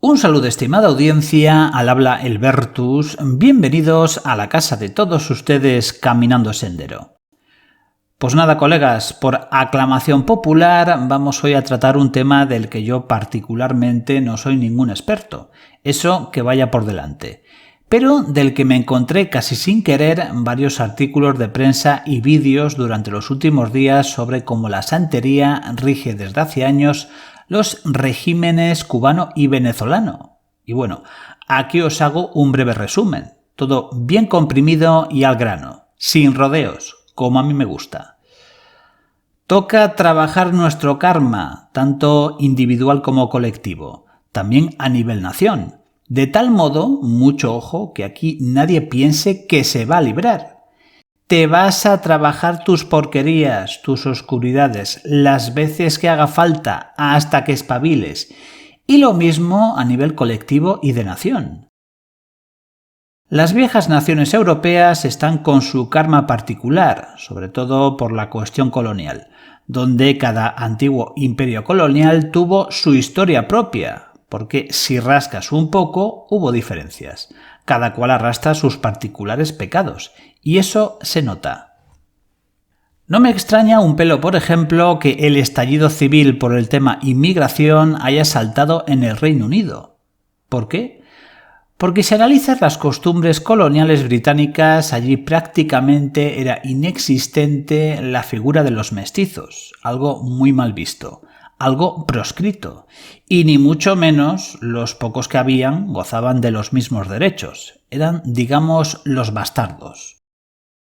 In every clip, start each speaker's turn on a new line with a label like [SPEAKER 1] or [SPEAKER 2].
[SPEAKER 1] Un saludo, estimada audiencia, al habla el Bertus. Bienvenidos a la casa de todos ustedes Caminando Sendero. Pues nada, colegas, por aclamación popular vamos hoy a tratar un tema del que yo particularmente no soy ningún experto. Eso que vaya por delante. Pero del que me encontré casi sin querer varios artículos de prensa y vídeos durante los últimos días sobre cómo la santería rige desde hace años los regímenes cubano y venezolano. Y bueno, aquí os hago un breve resumen, todo bien comprimido y al grano, sin rodeos, como a mí me gusta. Toca trabajar nuestro karma, tanto individual como colectivo, también a nivel nación. De tal modo, mucho ojo, que aquí nadie piense que se va a librar. Te vas a trabajar tus porquerías, tus oscuridades, las veces que haga falta, hasta que espabiles. Y lo mismo a nivel colectivo y de nación. Las viejas naciones europeas están con su karma particular, sobre todo por la cuestión colonial, donde cada antiguo imperio colonial tuvo su historia propia, porque si rascas un poco, hubo diferencias. Cada cual arrastra sus particulares pecados, y eso se nota. No me extraña un pelo, por ejemplo, que el estallido civil por el tema inmigración haya saltado en el Reino Unido. ¿Por qué? Porque si analizas las costumbres coloniales británicas, allí prácticamente era inexistente la figura de los mestizos, algo muy mal visto, algo proscrito, y ni mucho menos los pocos que habían gozaban de los mismos derechos, eran, digamos, los bastardos.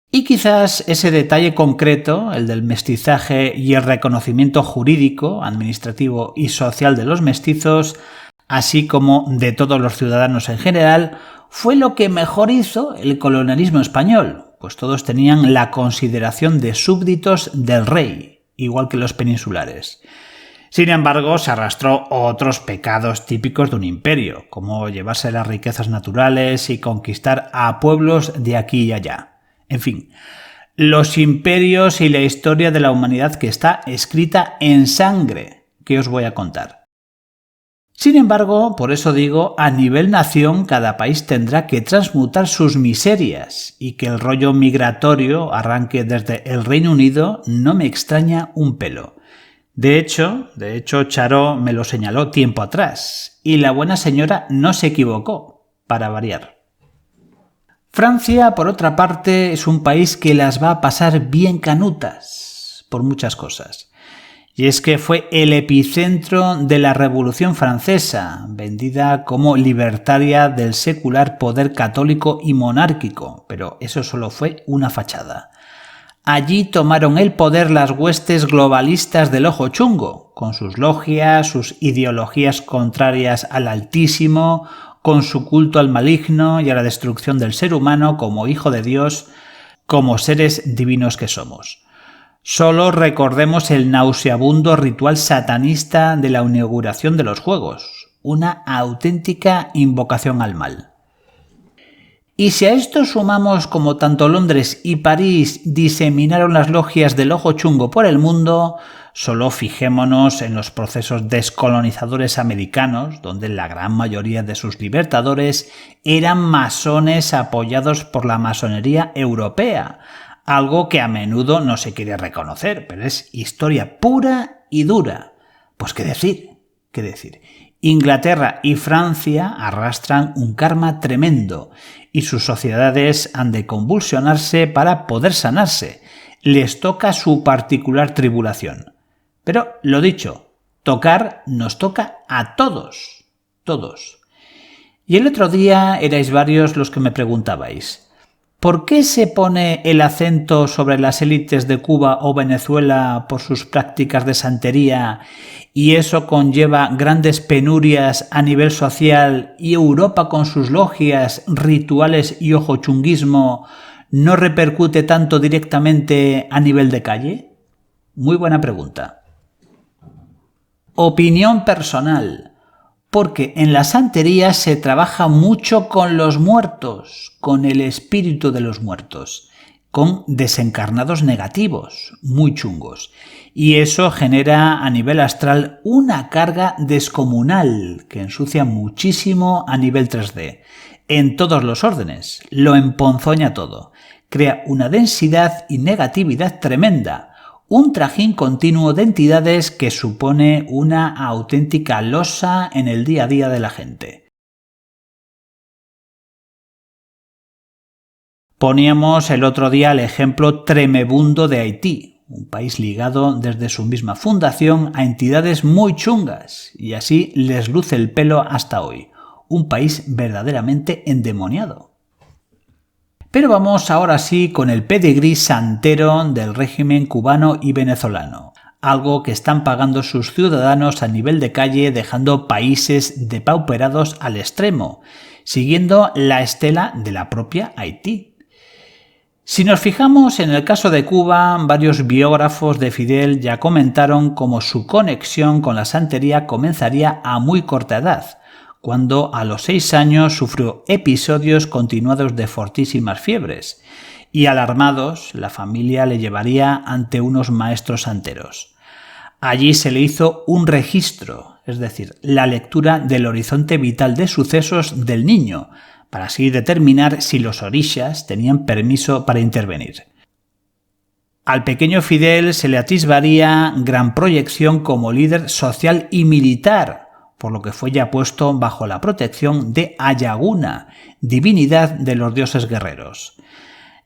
[SPEAKER 1] Y quizás ese detalle concreto, el del mestizaje y el reconocimiento jurídico, administrativo y social de los mestizos, así como de todos los ciudadanos en general, fue lo que mejor hizo el colonialismo español, pues todos tenían la consideración de súbditos del rey, igual que los peninsulares. Sin embargo, se arrastró otros pecados típicos de un imperio, como llevarse las riquezas naturales y conquistar a pueblos de aquí y allá. En fin, los imperios y la historia de la humanidad que está escrita en sangre, que os voy a contar. Sin embargo, por eso digo, a nivel nación cada país tendrá que transmutar sus miserias, y que el rollo migratorio arranque desde el Reino Unido no me extraña un pelo. De hecho, Charó me lo señaló tiempo atrás, y la buena señora no se equivocó, para variar. Francia, por otra parte, es un país que las va a pasar bien canutas, por muchas cosas. Y es que fue el epicentro de la Revolución Francesa, vendida como libertaria del secular poder católico y monárquico, pero eso solo fue una fachada. Allí tomaron el poder las huestes globalistas del ojo chungo, con sus logias, sus ideologías contrarias al Altísimo, con su culto al maligno y a la destrucción del ser humano como hijo de Dios, como seres divinos que somos. Solo recordemos el nauseabundo ritual satanista de la inauguración de los Juegos, una auténtica invocación al mal. Y si a esto sumamos como tanto Londres y París diseminaron las logias del ojo chungo por el mundo, solo fijémonos en los procesos descolonizadores americanos, donde la gran mayoría de sus libertadores eran masones apoyados por la masonería europea, algo que a menudo no se quiere reconocer, pero es historia pura y dura. Pues qué decir. Inglaterra y Francia arrastran un karma tremendo y sus sociedades han de convulsionarse para poder sanarse. Les toca su particular tribulación. Pero, lo dicho, tocar nos toca a todos. Y el otro día erais varios los que me preguntabais: ¿Por qué se pone el acento sobre las élites de Cuba o Venezuela por sus prácticas de santería y eso conlleva grandes penurias a nivel social y Europa con sus logias, rituales y ojochunguismo no repercute tanto directamente a nivel de calle? Muy buena pregunta. Opinión personal. Porque en la santería se trabaja mucho con los muertos, con el espíritu de los muertos, con desencarnados negativos, muy chungos. Y eso genera a nivel astral una carga descomunal que ensucia muchísimo a nivel 3D, en todos los órdenes, lo emponzoña todo, crea una densidad y negatividad tremenda, un trajín continuo de entidades que supone una auténtica losa en el día a día de la gente. Poníamos el otro día el ejemplo tremebundo de Haití, un país ligado desde su misma fundación a entidades muy chungas, y así les luce el pelo hasta hoy, un país verdaderamente endemoniado. Pero vamos ahora sí con el pedigrí santero del régimen cubano y venezolano, algo que están pagando sus ciudadanos a nivel de calle dejando países depauperados al extremo, siguiendo la estela de la propia Haití. Si nos fijamos en el caso de Cuba, varios biógrafos de Fidel ya comentaron cómo su conexión con la santería comenzaría a muy corta edad, cuando a los 6 años sufrió episodios continuados de fortísimas fiebres, y alarmados, la familia le llevaría ante unos maestros santeros. Allí se le hizo un registro, es decir, la lectura del horizonte vital de sucesos del niño, para así determinar si los orishas tenían permiso para intervenir. Al pequeño Fidel se le atisbaría gran proyección como líder social y militar, por lo que fue ya puesto bajo la protección de Ayaguna, divinidad de los dioses guerreros.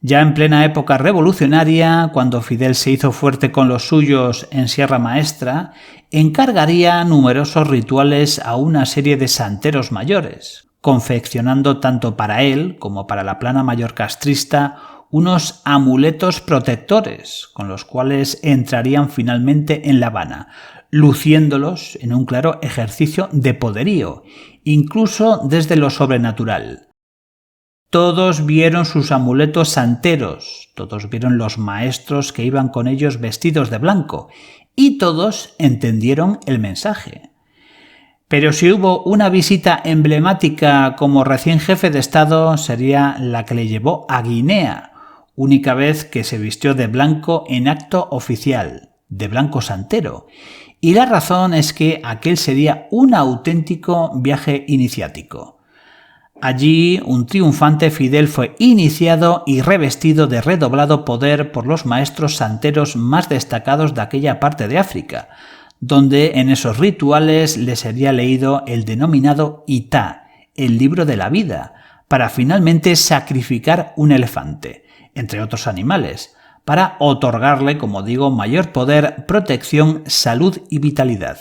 [SPEAKER 1] Ya en plena época revolucionaria, cuando Fidel se hizo fuerte con los suyos en Sierra Maestra, encargaría numerosos rituales a una serie de santeros mayores, confeccionando tanto para él como para la plana mayor castrista unos amuletos protectores, con los cuales entrarían finalmente en La Habana, luciéndolos en un claro ejercicio de poderío, incluso desde lo sobrenatural. Todos vieron sus amuletos santeros, todos vieron los maestros que iban con ellos vestidos de blanco, y todos entendieron el mensaje. Pero si hubo una visita emblemática como recién jefe de Estado, sería la que le llevó a Guinea, única vez que se vistió de blanco en acto oficial, de blanco santero, y la razón es que aquel sería un auténtico viaje iniciático. Allí, un triunfante Fidel fue iniciado y revestido de redoblado poder por los maestros santeros más destacados de aquella parte de África, donde en esos rituales le sería leído el denominado Itá, el libro de la vida, para finalmente sacrificar un elefante, entre otros animales, para otorgarle, como digo, mayor poder, protección, salud y vitalidad.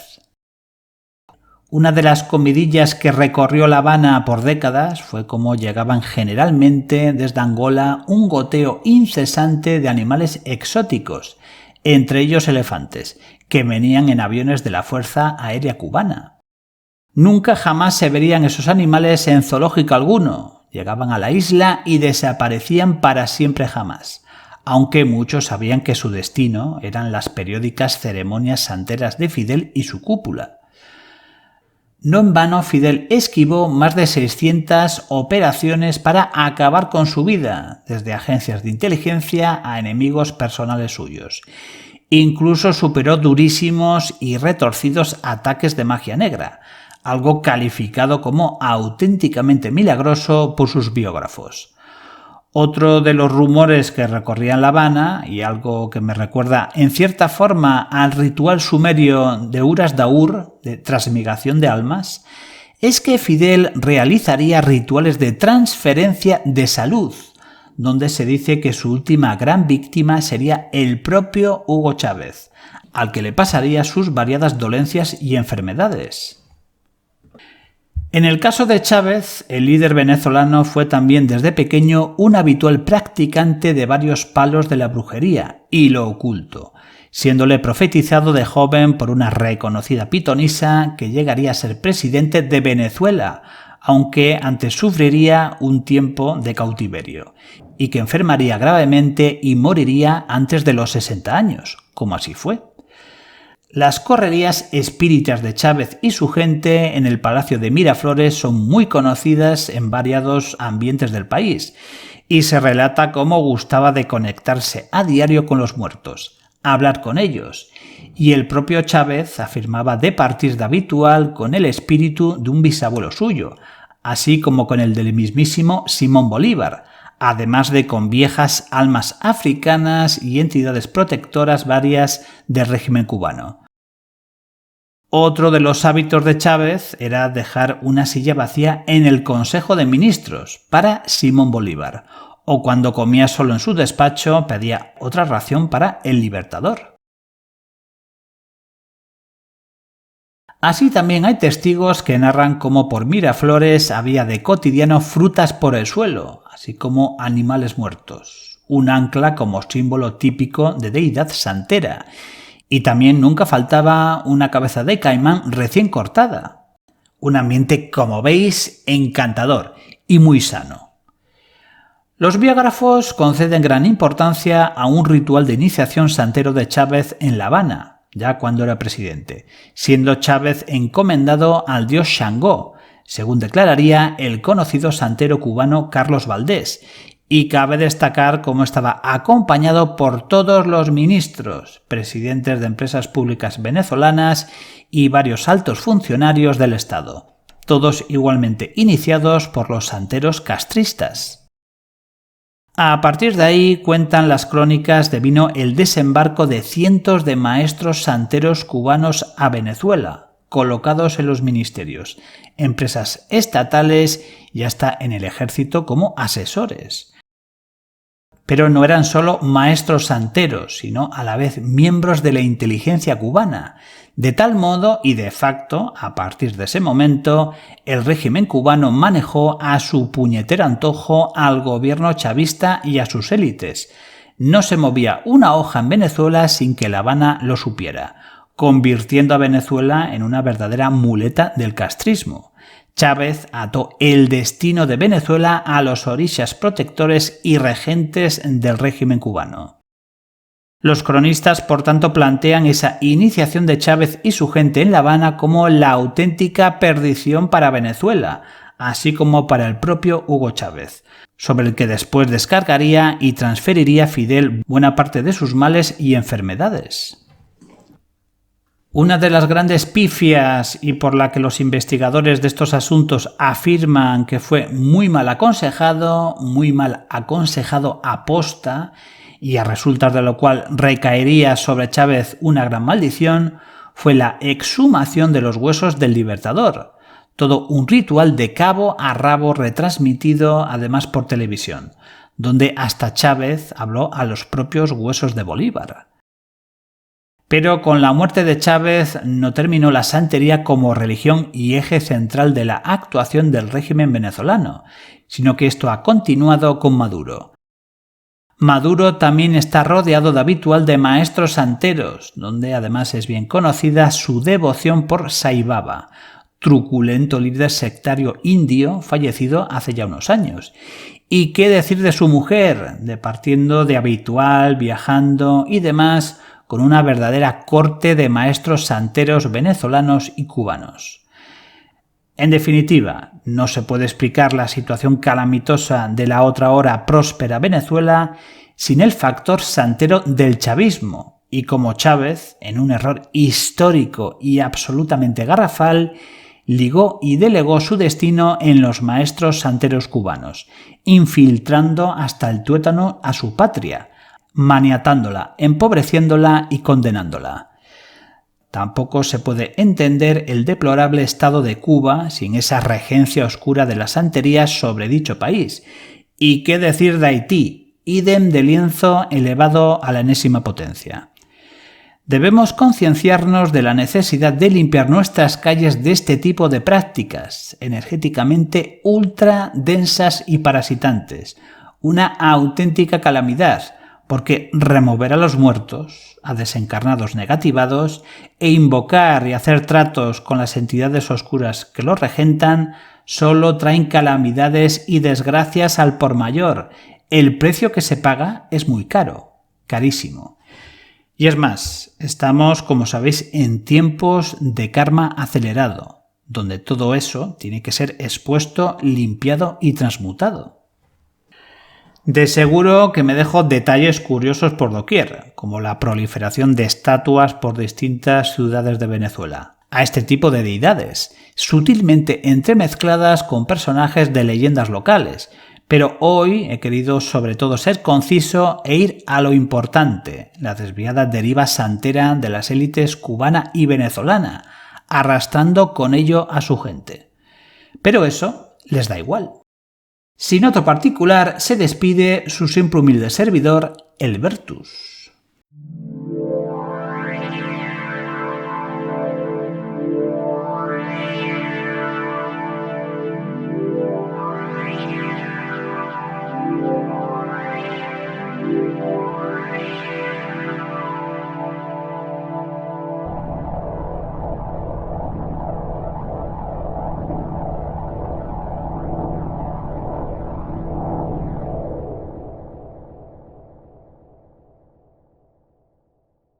[SPEAKER 1] Una de las comidillas que recorrió La Habana por décadas fue cómo llegaban generalmente desde Angola un goteo incesante de animales exóticos, entre ellos elefantes, que venían en aviones de la Fuerza Aérea Cubana. Nunca jamás se verían esos animales en zoológico alguno, llegaban a la isla y desaparecían para siempre jamás, aunque muchos sabían que su destino eran las periódicas ceremonias santeras de Fidel y su cúpula. No en vano Fidel esquivó más de 600 operaciones para acabar con su vida, desde agencias de inteligencia a enemigos personales suyos. Incluso superó durísimos y retorcidos ataques de magia negra, algo calificado como auténticamente milagroso por sus biógrafos. Otro de los rumores que recorrían La Habana, y algo que me recuerda en cierta forma al ritual sumerio de Uras Daur, de transmigración de almas, es que Fidel realizaría rituales de transferencia de salud, donde se dice que su última gran víctima sería el propio Hugo Chávez, al que le pasaría sus variadas dolencias y enfermedades. En el caso de Chávez, el líder venezolano fue también desde pequeño un habitual practicante de varios palos de la brujería y lo oculto, siéndole profetizado de joven por una reconocida pitonisa que llegaría a ser presidente de Venezuela, aunque antes sufriría un tiempo de cautiverio, y que enfermaría gravemente y moriría antes de los 60 años, como así fue. Las correrías espíritas de Chávez y su gente en el Palacio de Miraflores son muy conocidas en variados ambientes del país, y se relata cómo gustaba de conectarse a diario con los muertos, hablar con ellos, y el propio Chávez afirmaba de partir de habitual con el espíritu de un bisabuelo suyo, así como con el del mismísimo Simón Bolívar, además de con viejas almas africanas y entidades protectoras varias del régimen cubano. Otro de los hábitos de Chávez era dejar una silla vacía en el Consejo de Ministros para Simón Bolívar, o cuando comía solo en su despacho pedía otra ración para el Libertador. Así también hay testigos que narran cómo por Miraflores había de cotidiano frutas por el suelo, así como animales muertos, un ancla como símbolo típico de deidad santera, y también nunca faltaba una cabeza de caimán recién cortada. Un ambiente, como veis, encantador y muy sano. Los biógrafos conceden gran importancia a un ritual de iniciación santero de Chávez en La Habana, ya cuando era presidente, siendo Chávez encomendado al dios Xangó, según declararía el conocido santero cubano Carlos Valdés, y cabe destacar cómo estaba acompañado por todos los ministros, presidentes de empresas públicas venezolanas y varios altos funcionarios del Estado, todos igualmente iniciados por los santeros castristas. A partir de ahí cuentan las crónicas devino el desembarco de cientos de maestros santeros cubanos a Venezuela, colocados en los ministerios, empresas estatales y hasta en el ejército como asesores. Pero no eran solo maestros santeros, sino a la vez miembros de la inteligencia cubana. De tal modo y de facto, a partir de ese momento, el régimen cubano manejó a su puñetero antojo al gobierno chavista y a sus élites. No se movía una hoja en Venezuela sin que La Habana lo supiera, convirtiendo a Venezuela en una verdadera muleta del castrismo. Chávez ató el destino de Venezuela a los orishas protectores y regentes del régimen cubano. Los cronistas, por tanto, plantean esa iniciación de Chávez y su gente en La Habana como la auténtica perdición para Venezuela, así como para el propio Hugo Chávez, sobre el que después descargaría y transferiría Fidel buena parte de sus males y enfermedades. Una de las grandes pifias y por la que los investigadores de estos asuntos afirman que fue muy mal aconsejado aposta, y a resultas de lo cual recaería sobre Chávez una gran maldición, fue la exhumación de los huesos del Libertador, todo un ritual de cabo a rabo retransmitido además por televisión, donde hasta Chávez habló a los propios huesos de Bolívar. Pero con la muerte de Chávez no terminó la santería como religión y eje central de la actuación del régimen venezolano, sino que esto ha continuado con Maduro. Maduro también está rodeado de habitual de maestros santeros, donde además es bien conocida su devoción por Saibaba, truculento líder sectario indio fallecido hace ya unos años. Y qué decir de su mujer, departiendo de habitual, viajando y demás, con una verdadera corte de maestros santeros venezolanos y cubanos. En definitiva, no se puede explicar la situación calamitosa de la otra hora próspera Venezuela sin el factor santero del chavismo, y como Chávez, en un error histórico y absolutamente garrafal, ligó y delegó su destino en los maestros santeros cubanos, infiltrando hasta el tuétano a su patria, maniatándola, empobreciéndola y condenándola. Tampoco se puede entender el deplorable estado de Cuba sin esa regencia oscura de la santería sobre dicho país. ¿Y qué decir de Haití? Ídem de lienzo elevado a la enésima potencia. Debemos concienciarnos de la necesidad de limpiar nuestras calles de este tipo de prácticas energéticamente ultra densas y parasitantes. Una auténtica calamidad, porque remover a los muertos, a desencarnados negativados, e invocar y hacer tratos con las entidades oscuras que los regentan, solo traen calamidades y desgracias al por mayor. El precio que se paga es muy caro, carísimo. Y es más, estamos, como sabéis, en tiempos de karma acelerado, donde todo eso tiene que ser expuesto, limpiado y transmutado. De seguro que me dejo detalles curiosos por doquier, como la proliferación de estatuas por distintas ciudades de Venezuela, a este tipo de deidades, sutilmente entremezcladas con personajes de leyendas locales. Pero hoy he querido sobre todo ser conciso e ir a lo importante, la desviada deriva santera de las élites cubana y venezolana, arrastrando con ello a su gente. Pero eso les da igual. Sin otro particular, se despide su siempre humilde servidor, el Vertus.